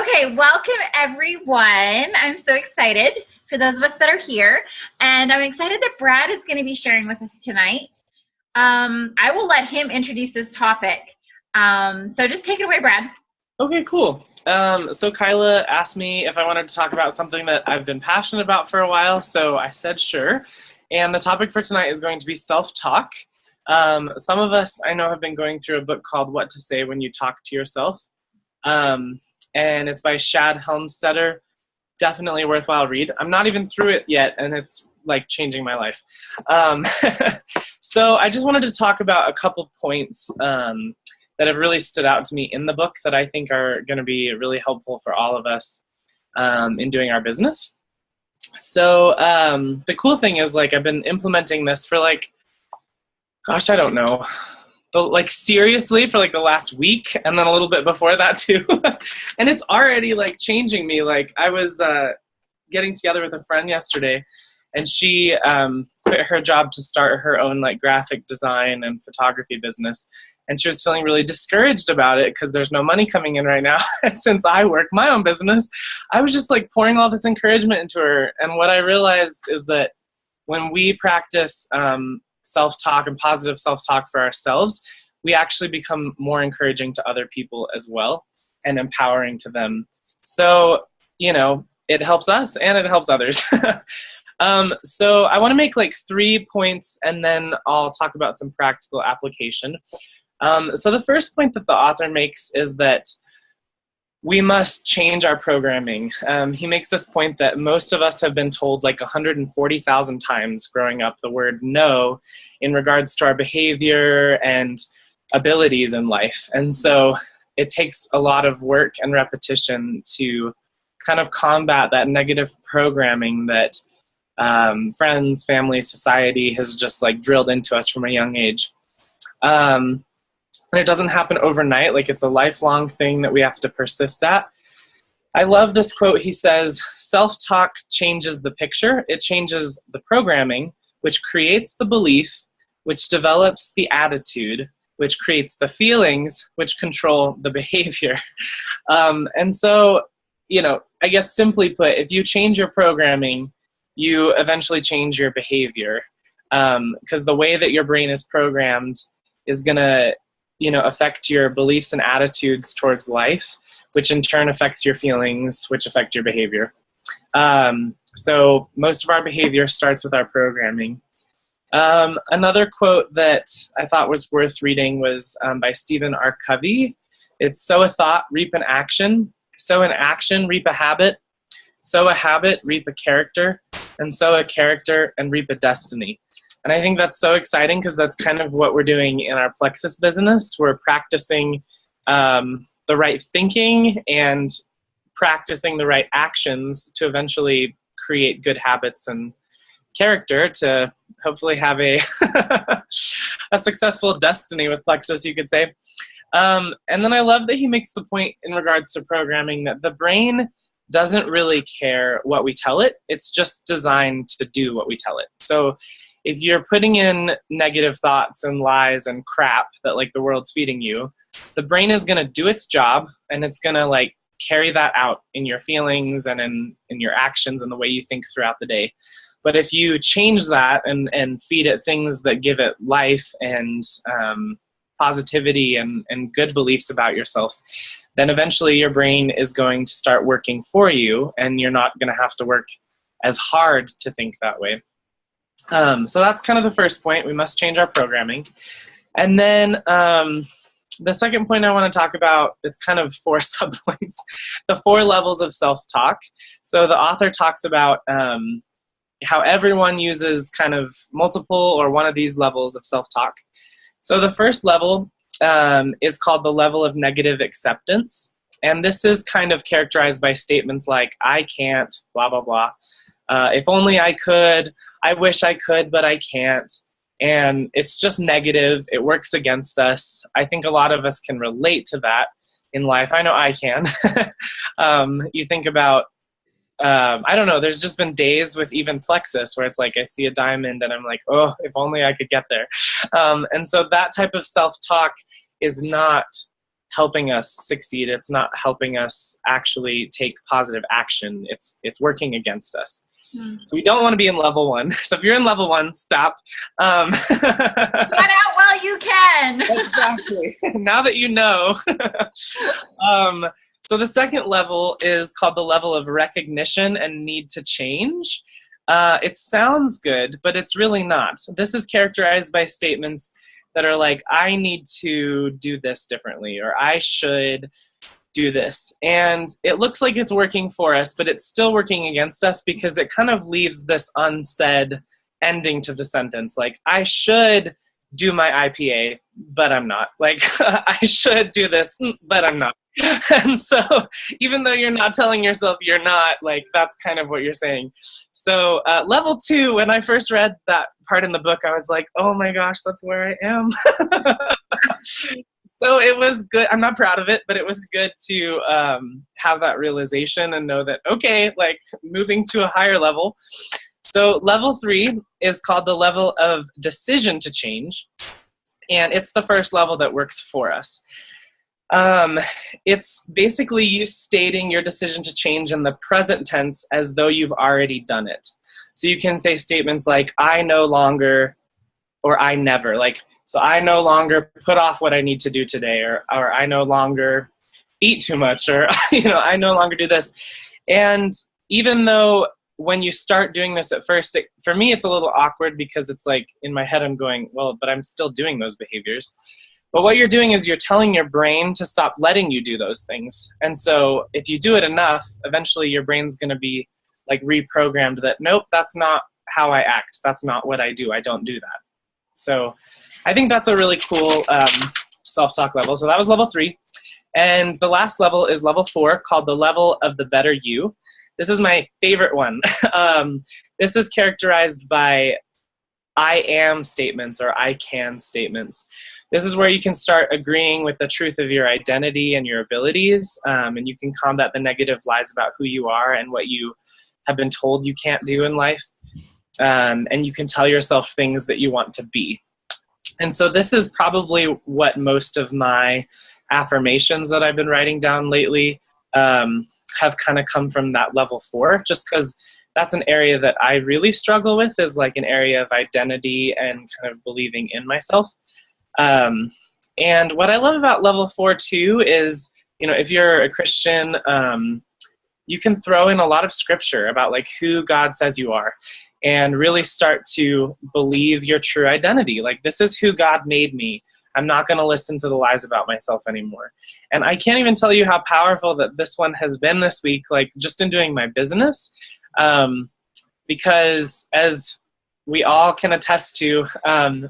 Okay, welcome everyone. I'm so excited for those of us that are here, and I'm excited that Brad is going to be sharing with us tonight. I will let him introduce this topic. So just take it away, Brad. Okay, cool. So Kyla asked me if I wanted to talk about something that I've been passionate about for a while, so I said sure. And the topic for tonight is going to be self-talk. Some of us I know have been going through a book called What to Say When You Talk to Yourself. And it's by Shad Helmstetter. Definitely a worthwhile read. I'm not even through it yet, and it's like changing my life. So I just wanted to talk about a couple points that have really stood out to me in the book that I think are going to be really helpful for all of us in doing our business. So the cool thing is, like, I've been implementing this for I don't know, seriously for the last week, and then a little bit before that too. And it's already changing me. I was getting together with a friend yesterday, and she quit her job to start her own graphic design and photography business. And she was feeling really discouraged about it because there's no money coming in right now. And since I work my own business, I was just pouring all this encouragement into her. And what I realized is that when we practice self-talk and positive self-talk for ourselves, we actually become more encouraging to other people as well and empowering to them. So, it helps us and it helps others. So I want to make 3 points, and then I'll talk about some practical application. So the first point that the author makes is that we must change our programming. He makes this point that most of us have been told 140,000 times growing up the word no in regards to our behavior and abilities in life. And so it takes a lot of work and repetition to kind of combat that negative programming that friends, family, society has just drilled into us from a young age. And it doesn't happen overnight. It's a lifelong thing that we have to persist at. I love this quote. He says, self-talk changes the picture. It changes the programming, which creates the belief, which develops the attitude, which creates the feelings, which control the behavior. And so, I guess simply put, if you change your programming, you eventually change your behavior. Because the way that your brain is programmed is going to affect your beliefs and attitudes towards life, which in turn affects your feelings, which affect your behavior. So most of our behavior starts with our programming. Another quote that I thought was worth reading was by Stephen R. Covey. It's sow a thought, reap an action. Sow an action, reap a habit. Sow a habit, reap a character. And sow a character and reap a destiny. And I think that's so exciting because that's kind of what we're doing in our Plexus business. We're practicing the right thinking and practicing the right actions to eventually create good habits and character to hopefully have a successful destiny with Plexus, you could say. And then I love that he makes the point in regards to programming that the brain doesn't really care what we tell it. It's just designed to do what we tell it. So if you're putting in negative thoughts and lies and crap that the world's feeding you, the brain is going to do its job, and it's going to carry that out in your feelings and in your actions and the way you think throughout the day. But if you change that and feed it things that give it life and positivity and good beliefs about yourself, then eventually your brain is going to start working for you, and you're not going to have to work as hard to think that way. So that's kind of the first point. We must change our programming. And then the second point I want to talk about, it's kind of 4 subpoints, the 4 levels of self-talk. So the author talks about how everyone uses kind of multiple or one of these levels of self-talk. So the first level is called the level of negative acceptance. And this is kind of characterized by statements like, I can't, blah, blah, blah. If only I could, I wish I could, but I can't. And it's just negative. It works against us. I think a lot of us can relate to that in life. I know I can. You think about, I don't know, there's just been days with even Plexus where it's I see a diamond and I'm oh, if only I could get there. And so that type of self-talk is not helping us succeed. It's not helping us actually take positive action. It's working against us. So we don't want to be in level 1. So if you're in level 1, stop. Get out while you can. Exactly. Now that you know. So the second level is called the level of recognition and need to change. It sounds good, but it's really not. This is characterized by statements that are like, I need to do this differently, or I should do this. And it looks like it's working for us, but it's still working against us because it kind of leaves this unsaid ending to the sentence. Like, I should do my IPA, but I'm not. Like, I should do this, but I'm not. And so even though you're not telling yourself you're not, like, that's kind of what you're saying. So level 2, when I first read that part in the book, I was like, oh my gosh, that's where I am. So it was good. I'm not proud of it, but it was good to have that realization and know that, okay, like, moving to a higher level. So level 3 is called the level of decision to change. And it's the first level that works for us. It's basically you stating your decision to change in the present tense as though you've already done it. So you can say statements like, I no longer, or I never. Like, so I no longer put off what I need to do today, or I no longer eat too much, or, I no longer do this. And even though when you start doing this at first, for me, it's a little awkward because it's like in my head, I'm going, well, but I'm still doing those behaviors. But what you're doing is you're telling your brain to stop letting you do those things. And so if you do it enough, eventually your brain's going to be like reprogrammed that, nope, that's not how I act. That's not what I do. I don't do that. So I think that's a really cool self-talk level. So that was level 3. And the last level is level 4, called the level of the better you. This is my favorite one. This is characterized by I am statements or I can statements. This is where you can start agreeing with the truth of your identity and your abilities, and you can combat the negative lies about who you are and what you have been told you can't do in life. And you can tell yourself things that you want to be. And so this is probably what most of my affirmations that I've been writing down lately have kind of come from that level 4, just because that's an area that I really struggle with, is like an area of identity and kind of believing in myself. And what I love about level 4 too is, if you're a Christian, you can throw in a lot of scripture about like who God says you are and really start to believe your true identity. Like, this is who God made me. I'm not going to listen to the lies about myself anymore. And I can't even tell you how powerful that this one has been this week, like just in doing my business. Because as we all can attest to,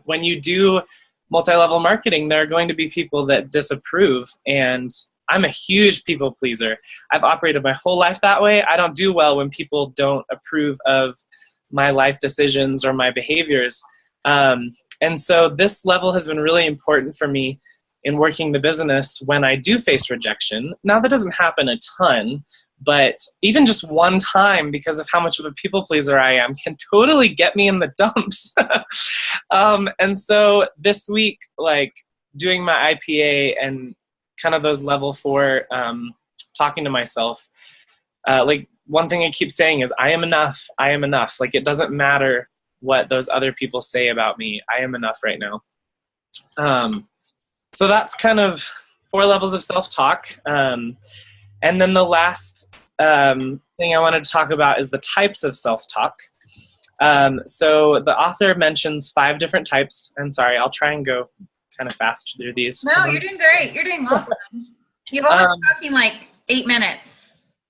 when you do multi-level marketing, there are going to be people that disapprove, and I'm a huge people pleaser. I've operated my whole life that way. I don't do well when people don't approve of my life decisions or my behaviors. And so this level has been really important for me in working the business when I do face rejection. Now, that doesn't happen a ton, but even just one time, because of how much of a people pleaser I am, can totally get me in the dumps. And so this week, like doing my IPA and kind of those level 4, talking to myself, like one thing I keep saying is, I am enough. I am enough. Like, it doesn't matter what those other people say about me. I am enough right now. So that's kind of 4 levels of self-talk. And then the last thing I wanted to talk about is the types of self-talk. So the author mentions 5 different types. And sorry, I'll try and go kind of fast through these. No, you're doing great. You're doing awesome. You've only been talking like 8 minutes.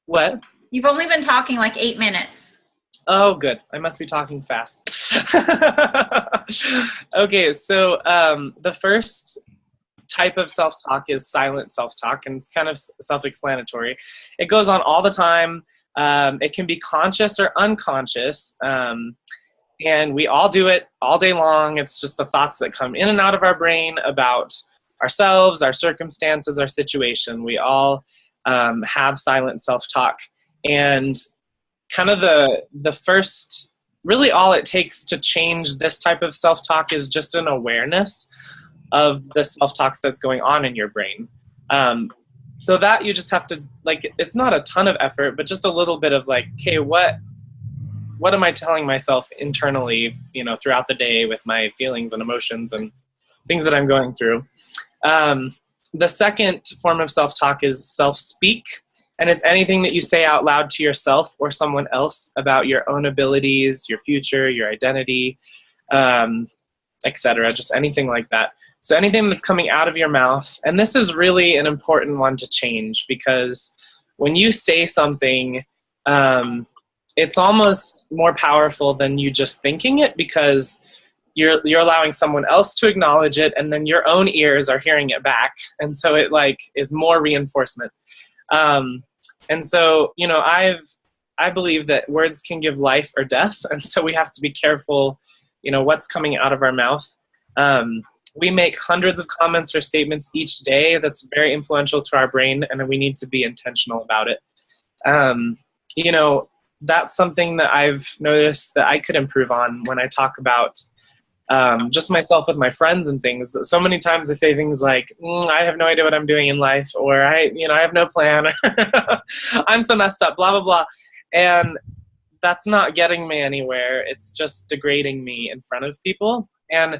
What? You've only been talking like 8 minutes. Oh, good. I must be talking fast. Okay, so the first type of self-talk is silent self-talk, and it's kind of self-explanatory. It goes on all the time. It can be conscious or unconscious, and we all do it all day long. It's just the thoughts that come in and out of our brain about ourselves, our circumstances, our situation. We all have silent self-talk, and kind of the first, really all it takes to change this type of self-talk is just an awareness of the self-talks that's going on in your brain. So that you just have to, like, it's not a ton of effort, but just a little bit of like, okay, what am I telling myself internally, throughout the day with my feelings and emotions and things that I'm going through. The second form of self-talk is self-speak, and it's anything that you say out loud to yourself or someone else about your own abilities, your future, your identity, etc. Just anything like that. So anything that's coming out of your mouth, and this is really an important one to change, because when you say something, it's almost more powerful than you just thinking it, because you're allowing someone else to acknowledge it, and then your own ears are hearing it back, and so it like is more reinforcement. And so I believe that words can give life or death, and so we have to be careful, what's coming out of our mouth. We make hundreds of comments or statements each day that's very influential to our brain, and we need to be intentional about it. That's something that I've noticed that I could improve on when I talk about just myself with my friends and things. So many times I say things like, I have no idea what I'm doing in life, or I have no plan, or I'm so messed up, blah, blah, blah. And that's not getting me anywhere. It's just degrading me in front of people. And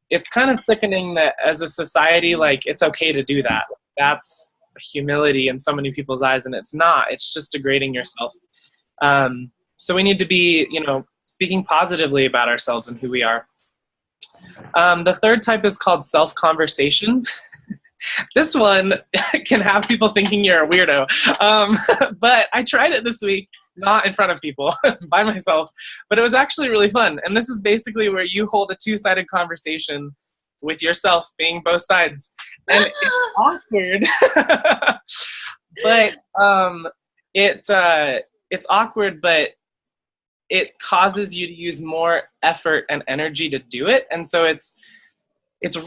it's kind of sickening that as a society, like, it's okay to do that. That's humility in so many people's eyes, and it's not. It's just degrading yourself. So we need to be, speaking positively about ourselves and who we are. The third type is called self-conversation. This one can have people thinking you're a weirdo. But I tried it this week, not in front of people, by myself, but it was actually really fun. And this is basically where you hold a two-sided conversation with yourself, being both sides. And it's awkward, but it's awkward, but it causes you to use more effort and energy to do it. And so it's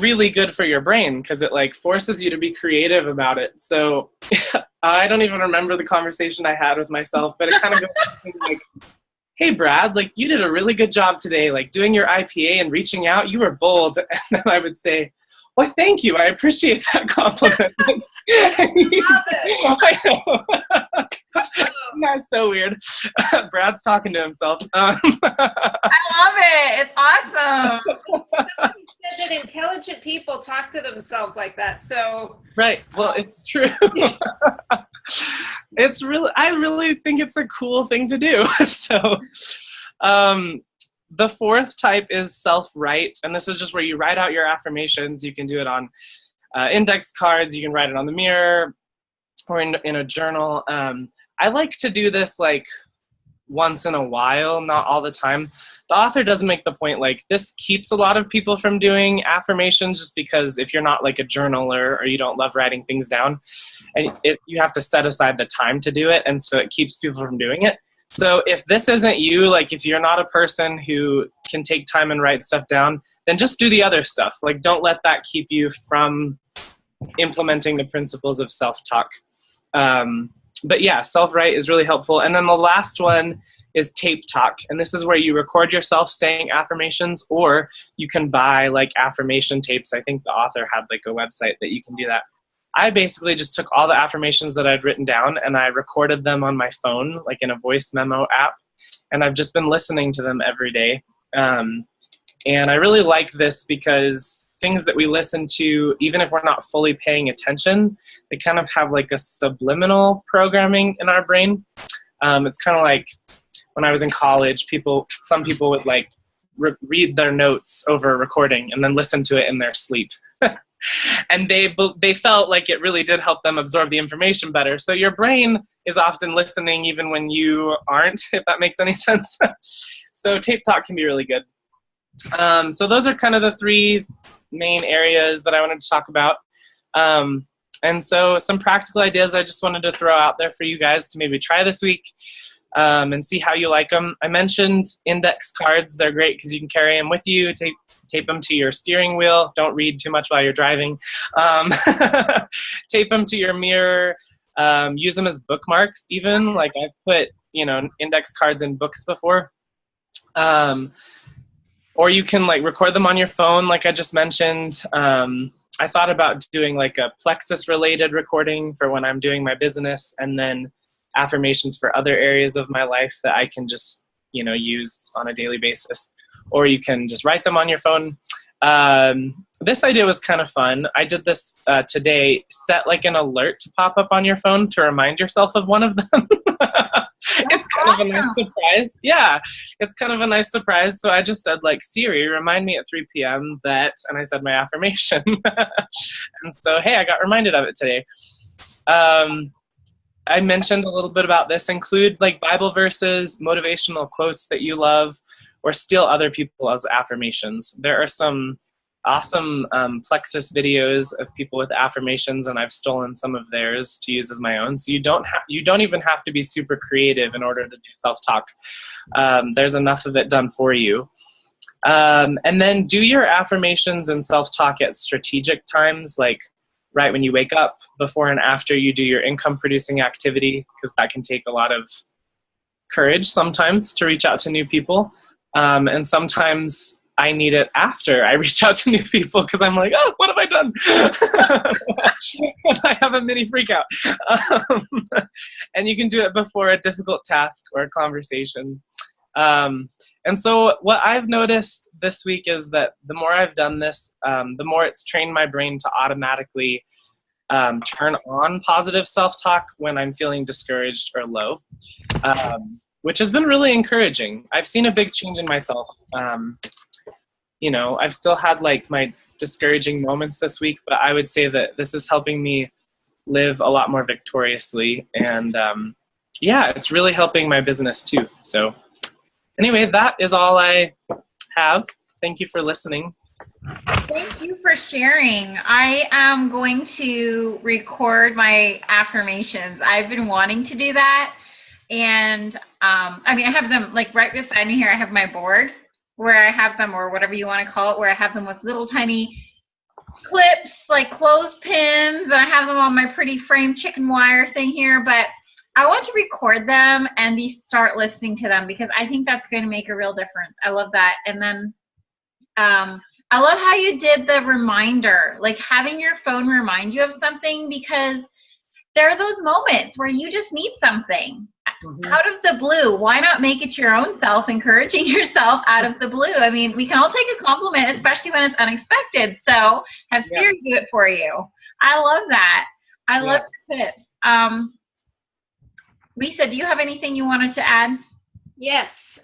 really good for your brain, because it like forces you to be creative about it. So I don't even remember the conversation I had with myself, but it kind of goes like, hey, Brad, like, you did a really good job today, like doing your IPA and reaching out. You were bold. And then I would say, well, thank you. I appreciate that compliment. Love it. I know. That's so weird. Brad's talking to himself. I love it. It's awesome. Somebody said that intelligent people talk to themselves like that. So right. Well, it's true. I really think it's a cool thing to do. So, the fourth type is self-write, and this is just where you write out your affirmations. You can do it on index cards. You can write it on the mirror or in a journal. I like to do this like once in a while, not all the time. The author doesn't make the point, like, this keeps a lot of people from doing affirmations, just because if you're not like a journaler or you don't love writing things down, and you have to set aside the time to do it, and so it keeps people from doing it. So if this isn't you, like if you're not a person who can take time and write stuff down, then just do the other stuff. Like, don't let that keep you from implementing the principles of self-talk. But yeah, self-write is really helpful. And then the last one is tape talk. And this is where you record yourself saying affirmations, or you can buy like affirmation tapes. I think the author had like a website that you can do that. I basically just took all the affirmations that I'd written down and I recorded them on my phone, like in a voice memo app. And I've just been listening to them every day. And I really like this because things that we listen to, even if we're not fully paying attention, they kind of have like a subliminal programming in our brain. It's kind of like when I was in college, some people would like read their notes over a recording and then listen to it in their sleep. And they felt like it really did help them absorb the information better. So your brain is often listening even when you aren't, if that makes any sense. So tape talk can be really good. So those are kind of the three main areas that I wanted to talk about. And so some practical ideas I just wanted to throw out there for you guys to maybe try this week and see how you like them. I mentioned index cards. They're great because you can carry them with you, tape them to your steering wheel. Don't read too much while you're driving. Tape them to your mirror. Use them as bookmarks even. Like I've put, index cards in books before. Or you can like record them on your phone, like I just mentioned. I thought about doing like a plexus related recording for when I'm doing my business, and then affirmations for other areas of my life that I can just, use on a daily basis, or you can just write them on your phone. This idea was kind of fun. I did this today. Set like an alert to pop up on your phone to remind yourself of one of them. It's kind of a nice surprise. Yeah, it's kind of a nice surprise. So I just said, like, Siri, remind me at 3 p.m. that, and I said my affirmation. And so, hey, I got reminded of it today. I mentioned a little bit about this. Include like Bible verses, motivational quotes that you love, or steal other people's affirmations. There are some awesome Plexus videos of people with affirmations, and I've stolen some of theirs to use as my own. So you don't even have to be super creative in order to do self-talk. There's enough of it done for you. And then do your affirmations and self-talk at strategic times, like right when you wake up, before and after you do your income-producing activity, because that can take a lot of courage sometimes to reach out to new people. And sometimes I need it after I reach out to new people, because I'm like, oh, what have I done? I have a mini freak out. And you can do it before a difficult task or a conversation. And so what I've noticed this week is that the more I've done this, the more it's trained my brain to automatically turn on positive self-talk when I'm feeling discouraged or low, which has been really encouraging. I've seen a big change in myself. I've still had like my discouraging moments this week, but I would say that this is helping me live a lot more victoriously. And it's really helping my business too. So anyway, that is all I have. Thank you for listening. Thank you for sharing. I am going to record my affirmations. I've been wanting to do that. And I have them like right beside me here. I have my board where I have them, or whatever you want to call it, where I have them with little tiny clips, like clothespins, and I have them on my pretty frame chicken wire thing here. But I want to record them and start listening to them, because I think that's going to make a real difference. I love that. And then I love how you did the reminder, like having your phone remind you of something, because there are those moments where you just need something out of the blue. Why not make it your own self, encouraging yourself out of the blue? I mean, we can all take a compliment, especially when it's unexpected. So have Siri do it for you. I love that. I love the tips. Lisa, do you have anything you wanted to add? Yes.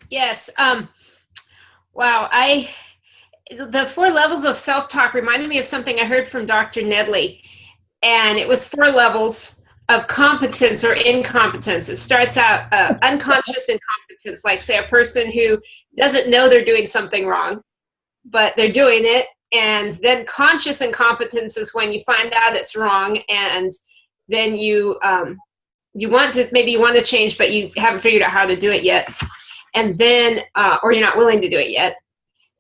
Wow. The 4 levels of self-talk reminded me of something I heard from Dr. Nedley. And it was 4 levels of competence or incompetence. It starts out unconscious incompetence, like say a person who doesn't know they're doing something wrong, but they're doing it. And then conscious incompetence is when you find out it's wrong, and then you want to change, but you haven't figured out how to do it yet. And then, or you're not willing to do it yet.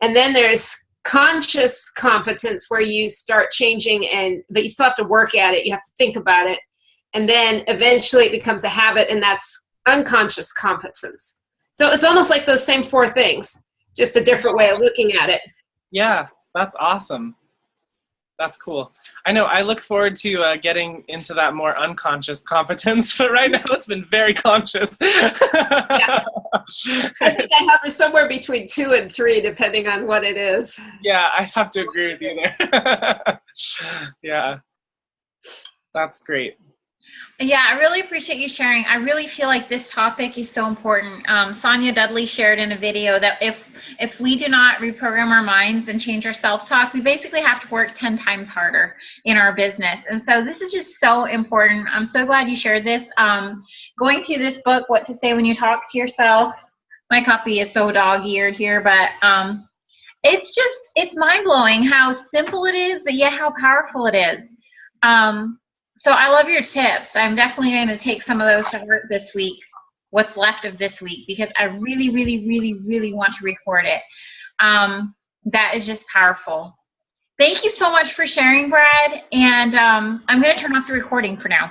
And then there's conscious competence, where you start changing, but you still have to work at it. You have to think about it. And then eventually it becomes a habit, and that's unconscious competence. So it's almost like those same 4 things, just a different way of looking at it. Yeah, that's awesome. That's cool. I know I look forward to getting into that more unconscious competence, but right now it's been very conscious. Yeah. I think I hover somewhere between 2 and 3, depending on what it is. Yeah, I have to agree with you there. Yeah, that's great. Yeah, I really appreciate you sharing. I really feel like this topic is so important. Sonia Dudley shared in a video that if we do not reprogram our minds and change our self-talk, we basically have to work 10 times harder in our business. And so this is just so important. I'm so glad you shared this. Going through this book, What to Say When You Talk to Yourself, my copy is so dog-eared here, but it's mind-blowing how simple it is, but yet how powerful it is. So I love your tips. I'm definitely going to take some of those to heart this week, what's left of this week, because I really, really, really, really want to record it. That is just powerful. Thank you so much for sharing, Brad. And I'm going to turn off the recording for now.